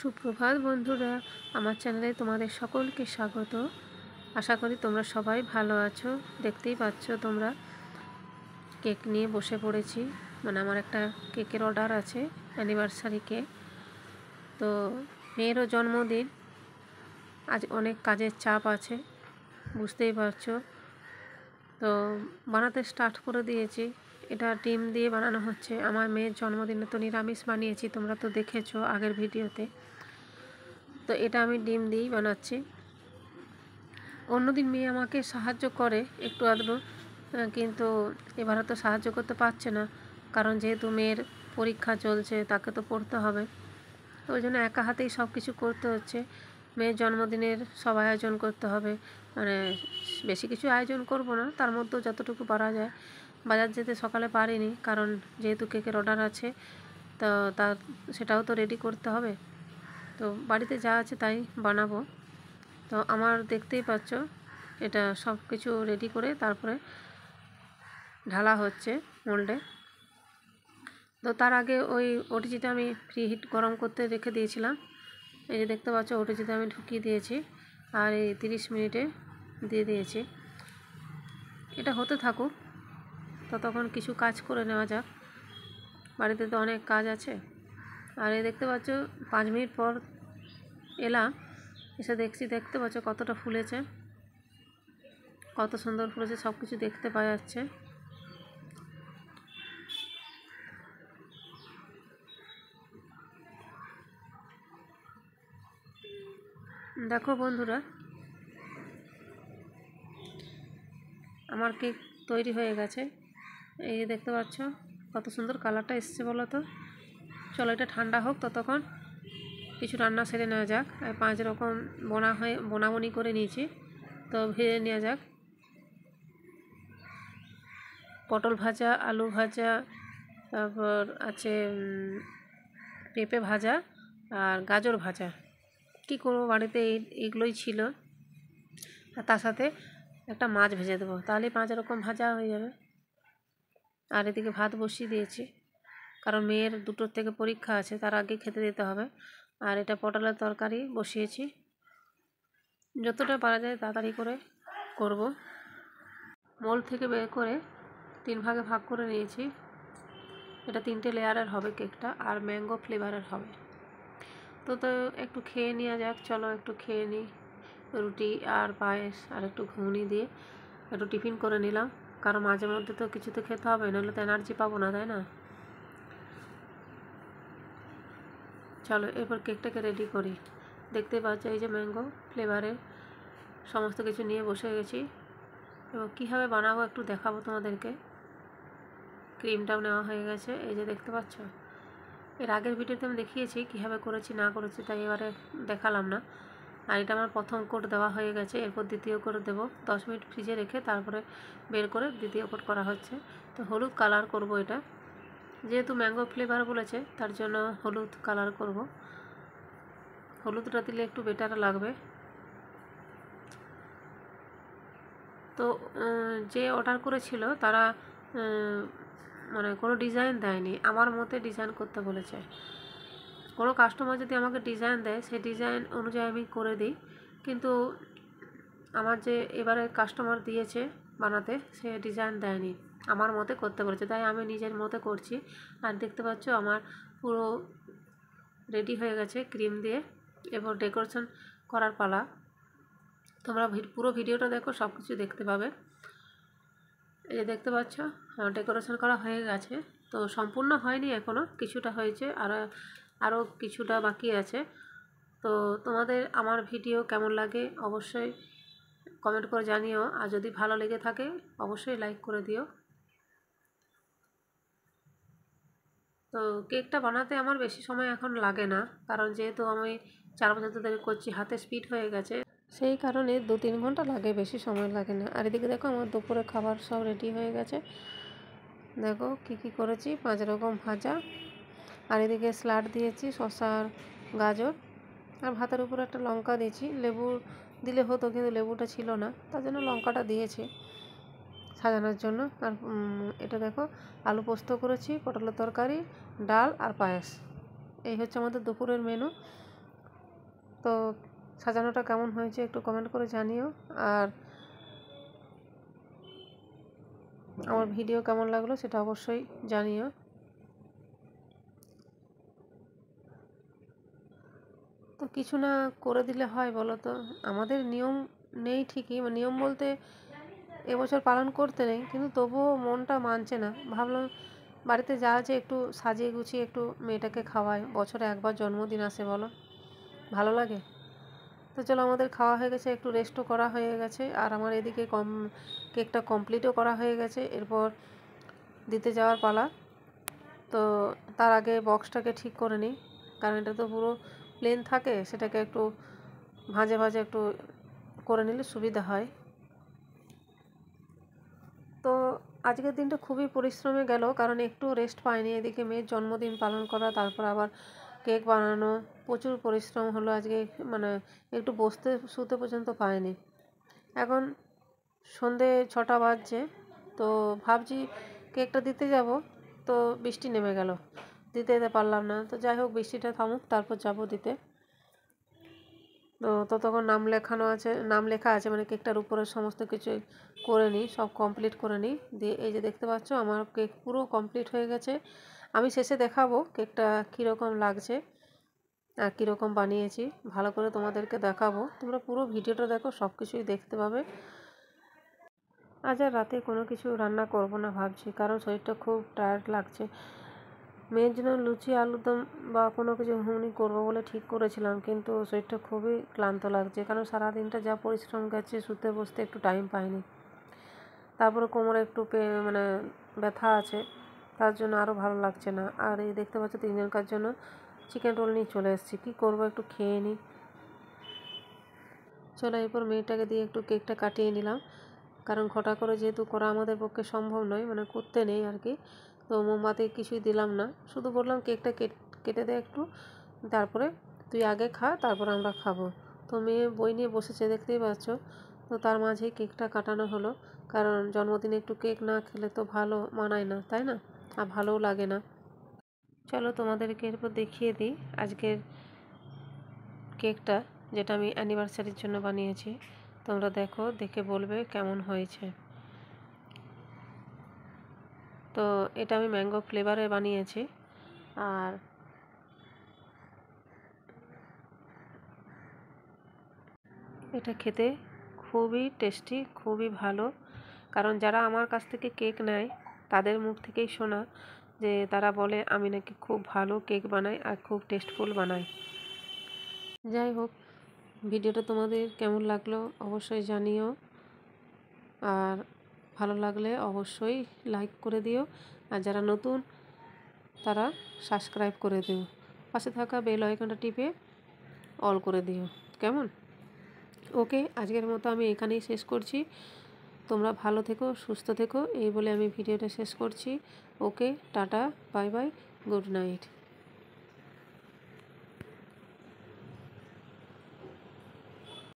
সুপ্রভাত বন্ধুরা, আমার চ্যানেলে তোমাদের সকলকে স্বাগত। আশা করি তোমরা সবাই ভালো আছো। দেখতেই পাচ্ছ তোমরা কেক নিয়ে বসে পড়েছি। মানে আমার একটা কেকের অর্ডার আছে, অ্যানিভার্সারি কেক। তো মেয়েরও জন্মদিন, আজ অনেক কাজের চাপ আছে, বুঝতেই পারছো। তো বানাতে স্টার্ট করে দিয়েছি। এটা ডিম দিয়ে বানানো হচ্ছে। আমার মেয়ের জন্মদিনে তো নিরামিষ বানিয়েছি, তোমরা তো দেখেছো আগের ভিডিওতে। তো এটা আমি ডিম দিয়েই বানাচ্ছি। অন্যদিন মেয়ে আমাকে সাহায্য করে একটু আধটু, কিন্তু এবার হয়তো সাহায্য করতে পারছে না, কারণ যেহেতু মেয়ের পরীক্ষা চলছে, তাকে তো পড়তে হবে। তো ওই জন্য একা হাতেই সব কিছু করতে হচ্ছে। মেয়ের জন্মদিনের সব আয়োজন করতে হবে, মানে বেশি কিছু আয়োজন করব না, তার মধ্যেও যতটুকু পারা যায়। বাজার যেতে সকালে পারিনি, কারণ যেহেতু কেকের অর্ডার আছে, তো তার সেটাও তো রেডি করতে হবে। তো বাড়িতে যা আছে তাই বানাবো। তো আমার দেখতেই পাচ্ছ এটা সব কিছু রেডি করে তারপরে ঢালা হচ্ছে মোল্ডে। তো তার আগে ওই ওটিজিটা আমি প্রি হিট গরম করতে রেখে দিয়েছিলাম। এই যে দেখতে পাচ্ছ ওটিজিটা আমি ঢুকিয়ে দিয়েছি, আর এই 30 মিনিটে দিয়ে দিয়েছি। এটা হতে থাকুক, ততক্ষণ কিছু কাজ করে নেওয়া যাক। বাড়িতে তো অনেক কাজ আছে। আর এই দেখতে পাচ্ছ 5 মিনিট পর এলাম, এসে দেখতে পাচ্ছ কতটা ফুলেছে, কত সুন্দর ফুলেছে, সব কিছু দেখতে পাওয়া যাচ্ছে। দেখো বন্ধুরা, আমার কেক তৈরি হয়ে গেছে। এই যে দেখতে পাচ্ছ কত সুন্দর কালারটা এসছে, বলো তো। চলো এটা ঠান্ডা হোক, ততক্ষণ কিছু রান্না সেরে নেওয়া যাক। 5 রকম বোনাবনি করে নিয়েছি, তো ভেজে নেওয়া যাক। পটল ভাজা, আলু ভাজা, তারপর আছে পেঁপে ভাজা আর গাজর ভাজা। কি করবো, বাড়িতে এইগুলোই ছিল। আর তার সাথে একটা মাছ ভেজে দেবো, তাহলেই 5 রকম ভাজা হয়ে যাবে। আর এদিকে ভাত বসিয়ে দিয়েছি, কারণ মেয়ের 2টোর থেকে পরীক্ষা আছে, তার আগে খেতে দিতে হবে। আর এটা পটলের তরকারি বসিয়েছি, যতটা পারা যায় তাড়াতাড়ি করে করব। মোল্ড থেকে বের করে 3 ভাগে ভাগ করে নিয়েছি। এটা 3টে লেয়ারের হবে কেকটা, আর ম্যাঙ্গো ফ্লেভারের হবে। তো একটু খেয়ে নেওয়া যাক। চলো একটু খেয়ে নিই। রুটি আর পায়েস আর একটু ঘুগনি দিয়ে একটু টিফিন করে নিলাম, কারণ মাঝে মধ্যে তো কিছু তো খেতে হবে, নাহলে তো এনার্জি পাবো না, তাই না। চলো এরপর কেকটাকে রেডি করি। দেখতে পাচ্ছ এই যে ম্যাঙ্গো ফ্লেভারের সমস্ত কিছু নিয়ে বসে গেছি। এবং কীভাবে বানাবো একটু দেখাবো তোমাদেরকে। ক্রিমটাও নেওয়া হয়ে গেছে, এই যে দেখতে পাচ্ছ। এর আগের ভিডিওতে আমি দেখিয়েছি কীভাবে করেছি না করেছি, তাই এবারে দেখালাম না। আর এটা আমার প্রথম কোট দেওয়া হয়ে গেছে, এরপর দ্বিতীয় কোট দেবো। 10 মিনিট ফ্রিজে রেখে তারপরে বের করে দ্বিতীয় কোট করা হচ্ছে। তো হলুদ কালার করব এটা, যেহেতু ম্যাঙ্গো ফ্লেভার বলেছে, তার জন্য হলুদ কালার করব। হলুদটা দিলে একটু বেটার লাগবে। তো যে অর্ডার করেছিল তারা মানে কোনো ডিজাইন দেয়নি, আমার মতে ডিজাইন করতে বলেছে। কোনো কাস্টমার যদি আমাকে ডিজাইন দেয়, সেই ডিজাইন অনুযায়ী আমি করে দিই, কিন্তু আমার যে এবারে কাস্টমার দিয়েছে বানাতে, সে ডিজাইন দেয়নি, আমার মতে করতে বলেছে, তাই আমি নিজের মতে করছি। আর দেখতে পাচ্ছ আমার পুরো রেডি হয়ে গেছে ক্রিম দিয়ে। এবার ডেকোরেশন করার পালা। তোমরা পুরো ভিডিওটা দেখো, সব কিছু দেখতে পাবে। এই যে দেখতে পাচ্ছ ডেকোরেশন করা হয়ে গেছে। তো সম্পূর্ণ হয়নি এখনও, কিছুটা হয়েছে, আরও কিছুটা বাকি আছে। তো তোমাদের আমার ভিডিও কেমন লাগে অবশ্যই কমেন্ট করে জানিও, আর যদি ভালো লেগে থাকে অবশ্যই লাইক করে দিও। তো কেকটা বানাতে আমার বেশি সময় এখন লাগে না, কারণ যেহেতু আমি 4 বছর ধরে করছি, হাতে স্পিড হয়ে গেছে, সেই কারণে 2-3 ঘন্টা লাগে, বেশি সময় লাগে না। আর এদিকে দেখো আমার দুপুরে খাবার সব রেডি হয়ে গেছে। দেখো কি করেছি, 5 রকম ভাজা, আর এদিকে স্যালাড দিয়েছি, শসা আর গাজর, আর ভাতের উপরে একটা লঙ্কা দিয়েছি। লেবু দিলে হতো, কিন্তু লেবুটা ছিল না, তার জন্য লঙ্কাটা দিয়েছি সাজানোর জন্য। আর এটা দেখো আলু পোস্ত করেছি, পটলের তরকারি, ডাল আর পায়েস। এই হচ্ছে আমাদের দুপুরের মেনু। তো সাজানোটা কেমন হয়েছে একটু কমেন্ট করে জানিও, আর আমার ভিডিও কেমন লাগলো সেটা অবশ্যই জানিও। তো কিছু না করে দিলে হয় বলো তো? আমাদের নিয়ম নেই ঠিকই, মানে নিয়ম বলতে এবছর পালন করতে নেই, কিন্তু তবুও মনটা মানছে না। ভাবলাম বাড়িতে যা আছে একটু সাজিয়ে গুছিয়ে একটু মেয়েটাকে খাওয়াই, বছরে একবার জন্মদিন আসে বলো, ভালো লাগে? তো চলো, আমাদের খাওয়া হয়ে গেছে, একটু রেস্টও করা হয়ে গেছে, আর আমার এদিকে কেকটা কমপ্লিটও করা হয়ে গেছে। এরপর দিতে যাওয়ার পালা। তো তার আগে বক্সটাকে ঠিক করে নিই, কারণ এটা তো পুরো প্লেন থাকে, সেটাকে একটু ভাঁজে ভাঁজে একটু করে নিলে সুবিধা হয়। তো আজকের দিনটা খুবই পরিশ্রমে গেল, কারণ একটু রেস্ট পাইনি। এদিকে মেয়ের জন্মদিন পালন করা, তারপর আবার কেক বানানো, প্রচুর পরিশ্রম হলো আজকে। মানে একটু বসতে শুতে পর্যন্ত পাইনি। এখন সন্ধে 6টা বাজছে, তো ভাবছি কেকটা দিতে যাব, তো বৃষ্টি নেমে গেল, দিতে যেতে পারলাম না। তো যাই হোক, বৃষ্টিটা থামুক তারপর যাব দিতে। তো ততক্ষণ নাম লেখা আছে, মানে কেকটার উপরে সমস্ত কিছু করে নিই, সব কমপ্লিট করে নিই। দিয়ে এই যে দেখতে পাচ্ছ আমার কেক পুরো কমপ্লিট হয়ে গেছে। আমি শেষে দেখাবো কেকটা কীরকম লাগছে আর কীরকম বানিয়েছি, ভালো করে তোমাদেরকে দেখাবো। তোমরা পুরো ভিডিওটা দেখো, সব কিছুই দেখতে পাবে। আজ আর রাতে কোনো কিছু রান্না করব না ভাবছি, কারণ শরীরটা খুব টায়ার্ড লাগছে। মেয়ের জন্য লুচি আলুরদম বা কোনো কিছু ঘুগনি করবো বলে ঠিক করেছিলাম, কিন্তু শরীরটা খুবই ক্লান্ত লাগছে, কারণ সারাদিনটা যা পরিশ্রম গেছে, শুতে বসতে একটু টাইম পাইনি। তারপরে কোমরে একটু মানে ব্যথা আছে, তার জন্য আরও ভালো লাগছে না। আর এই দেখতে পাচ্ছ 3জনকার জন্য চিকেন রোল নিয়ে চলে এসেছি, কী করবো একটু খেয়ে নিই। চলো, এরপর মেয়েটাকে দিয়ে একটু কেকটা কাটিয়ে নিলাম, কারণ ঘটা করে যেহেতু করা আমাদের পক্ষে সম্ভব নয়, মানে করতে নেই আর কি। তো মোমবাতি কিছুই দিলাম না, শুধু বললাম কেকটা কেটে দে একটু, তারপরে তুই আগে খা, তারপর আমরা খাবো। তো মেয়ে বই নিয়ে বসেছে দেখতেই পাচ্ছ। তো তার মাঝেই কেকটা কাটানো হলো, কারণ জন্মদিনে একটু কেক না খেলে তো ভালো মানায় না, তাই না? আর ভালোও লাগে না। চলো, তোমাদেরকে এরপর দেখিয়ে দিই আজকের কেকটা, যেটা আমি অ্যানিভার্সারির জন্য বানিয়েছি। তোমরা দেখো, দেখে বলবে কেমন হয়েছে। তো এটা আমি ম্যাঙ্গো ফ্লেভারে বানিয়েছি, আর এটা খেতে খুবই টেস্টি, খুবই ভালো। কারণ যারা আমার কাছ থেকে কেক নেয় তাদের মুখ থেকেই শোনা যে তারা বলে আমি নাকি খুব ভালো কেক বানাই আর খুব টেস্টফুল বানাই। যাই হোক, ভিডিওটা তোমাদের কেমন লাগলো অবশ্যই জানিও, আর ভালো লাগলে অবশ্যই লাইক করে দিও, আর যারা নতুন তারা সাবস্ক্রাইব করে দিও, পাশে থাকা বেল আইকনটা টিপে অল করে দিও, কেমন? ওকে, আজকের মতো আমি এখানেই শেষ করছি। তোমরা ভালো থেকো, সুস্থ থেকো, এই বলে আমি ভিডিওটা শেষ করছি। Okay, tata, bye bye, good night.